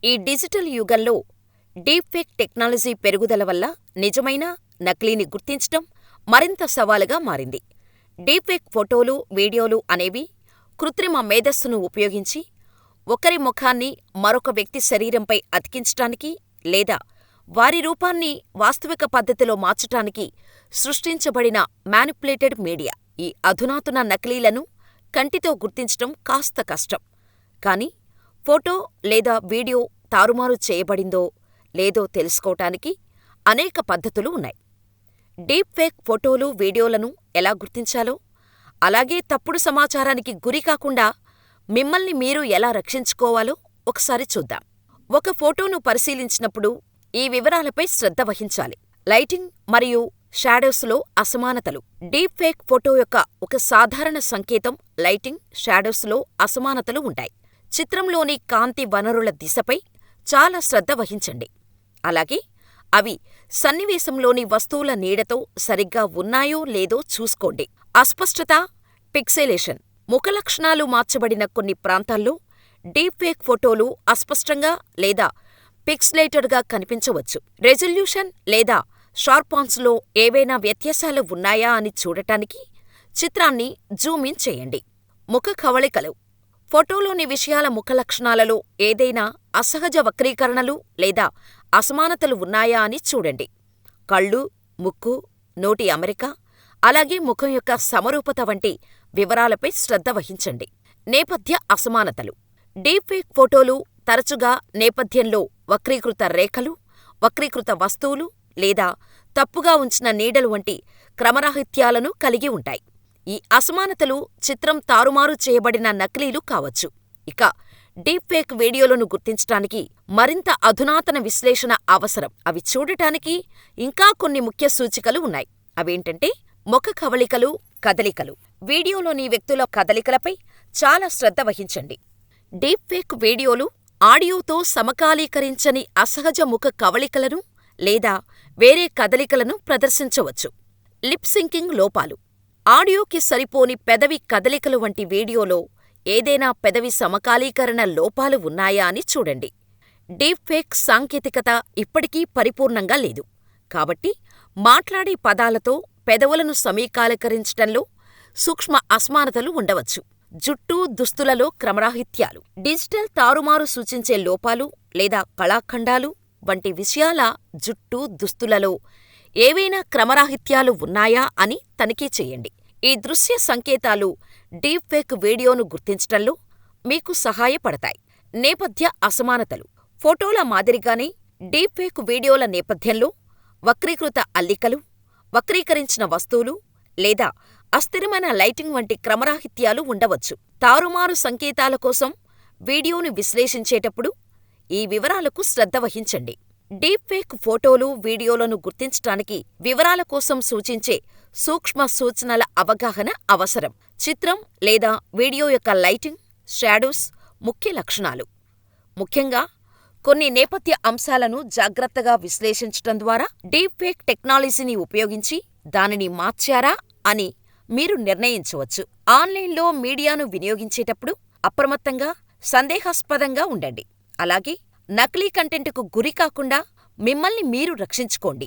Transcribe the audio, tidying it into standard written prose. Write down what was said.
ఈ డిజిటల్ యుగంలో deepfake technology పెరుగుదల వల్ల నిజమైన, నకిలీని గుర్తించటం మరింత సవాలుగా మారింది. డీప్ఫేక్ ఫోటోలు, వీడియోలు అనేవి కృత్రిమ మేధస్సును ఉపయోగించి ఒకరి ముఖాన్ని మరొక వ్యక్తి శరీరంపై అతికించటానికి లేదా వారి రూపాన్ని వాస్తవిక పద్ధతిలో మార్చటానికి సృష్టించబడిన మ్యానిప్యులేటెడ్ మీడియా. ఈ అధునాతన నకిలీలను కంటితో గుర్తించటం కాస్త కష్టం. కానీ ఫోటో లేదా వీడియో తారుమారు చేయబడిందో లేదో తెలుసుకోవటానికి అనేక పద్ధతులు ఉన్నాయి. డీప్ఫేక్ ఫోటోలు, వీడియోలను ఎలా గుర్తించాలో, అలాగే తప్పుడు సమాచారానికి గురికాకుండా మిమ్మల్ని మీరు ఎలా రక్షించుకోవాలో ఒకసారి చూద్దాం. ఒక ఫోటోను పరిశీలించినప్పుడు ఈ వివరాలపై శ్రద్ధ వహించాలి. లైటింగ్ మరియు షాడోస్లో అసమానతలు. డీప్ఫేక్ ఫోటో యొక్క ఒక సాధారణ సంకేతం లైటింగ్, షాడోస్లో అసమానతలు ఉంటాయి. చిత్రంలోని కాంతి వనరుల దిశపై చాలా శ్రద్ధ వహించండి. అలాగే అవి సన్నివేశంలోని వస్తువుల నీడతో సరిగ్గా ఉన్నాయో లేదో చూసుకోండి. అస్పష్టత, పిక్సెలేషన్. ముఖలక్షణాలు మార్చబడిన కొన్ని ప్రాంతాల్లో డీప్ఫేక్ ఫోటోలు అస్పష్టంగా లేదా పిక్సెలేటెడ్గా కనిపించవచ్చు. రెజల్యూషన్ లేదా షార్పాన్స్లో ఏవైనా వ్యత్యాసాలు ఉన్నాయా అని చూడటానికి చిత్రాన్ని జూమ్ ఇన్ చేయండి. ముఖ కవళికలు. ఫోటోలోని విషయాల ముఖలక్షణాలలో ఏదైనా అసహజ వక్రీకరణలు లేదా అసమానతలు ఉన్నాయా అని చూడండి. కళ్ళు, ముక్కు, నోటి అమరిక, అలాగే ముఖం యొక్క సమరూపత వంటి వివరాలపై శ్రద్ధ వహించండి. నేపథ్య అసమానతలు. డీప్ఫేక్ ఫోటోలు తరచుగా నేపథ్యంలో వక్రీకృత రేఖలు, వక్రీకృత వస్తువులు లేదా తప్పుగా ఉంచిన నీడలు వంటి క్రమరాహిత్యాలను కలిగి ఉంటాయి. ఈ అసమానతలు చిత్రం తారుమారు చేయబడిన నకిలీలు కావచ్చు. ఇక డీప్ఫేక్ వీడియోలను గుర్తించటానికి మరింత అధునాతన విశ్లేషణ అవసరం. అవి చూడటానికి ఇంకా కొన్ని ముఖ్య సూచికలు ఉన్నాయి. అవేంటంటే ముఖ కవళికలు, కదలికలు. వీడియోలోని వ్యక్తుల కదలికలపై చాలా శ్రద్ధ వహించండి. డీప్ఫేక్ వీడియోలు ఆడియోతో సమకాలీకరించని అసహజ ముఖ కవళికలను లేదా వేరే కదలికలను ప్రదర్శించవచ్చు. లిప్ సింకింగ్ లోపాలు. ఆడియోకి సరిపోని పెదవి కదలికలు వంటి వీడియోలో ఏదైనా పెదవి సమకాలీకరణ లోపాలు ఉన్నాయా అని చూడండి. డీప్ఫేక్ సాంకేతికత ఇప్పటికీ పరిపూర్ణంగా లేదు, కాబట్టి మాట్లాడే పదాలతో పెదవులను సమీకాలీకరించటంలో సూక్ష్మ అసమానతలు ఉండవచ్చు. జుట్టు, దుస్తులలో క్రమరాహిత్యాలు. డిజిటల్ తారుమారు సూచించే లోపాలు లేదా కళాఖండాలు వంటి విషయాల జుట్టు, దుస్తులలో ఏవైనా క్రమరాహిత్యాలు ఉన్నాయా అని తనిఖీ చేయండి. ఈ దృశ్య సంకేతాలు డీప్ఫేక్ వీడియోను గుర్తించటంలో మీకు సహాయపడతాయి. నేపథ్య అసమానతలు. ఫోటోల మాదిరిగానే డీప్ఫేక్ వీడియోల నేపథ్యంలో వక్రీకృత అల్లికలు, వక్రీకరించిన వస్తువులు లేదా అస్థిరమైన లైటింగ్ వంటి క్రమరాహిత్యాలు ఉండవచ్చు. తారుమారు సంకేతాల కోసం వీడియోను విశ్లేషించేటప్పుడు ఈ వివరాలకు శ్రద్ధ వహించండి. డీప్ఫేక్ ఫోటోలు, వీడియోలను గుర్తించటానికి వివరాల కోసం సూచించే సూక్ష్మ సూచనల అవగాహన అవసరం. చిత్రం లేదా వీడియో యొక్క లైటింగ్, షాడోస్ ముఖ్య లక్షణాలు. ముఖ్యంగా కొన్ని నేపథ్య అంశాలను జాగ్రత్తగా విశ్లేషించటం ద్వారా డీప్ఫేక్ టెక్నాలజీని ఉపయోగించి దానిని మార్చారా అని మీరు నిర్ణయించవచ్చు. ఆన్లైన్లో మీడియాను వినియోగించేటప్పుడు అప్రమత్తంగా, సందేహాస్పదంగా ఉండండి. అలాగే నకిలీ కంటెంట్కు గురికాకుండా మిమ్మల్ని మీరు రక్షించుకోండి.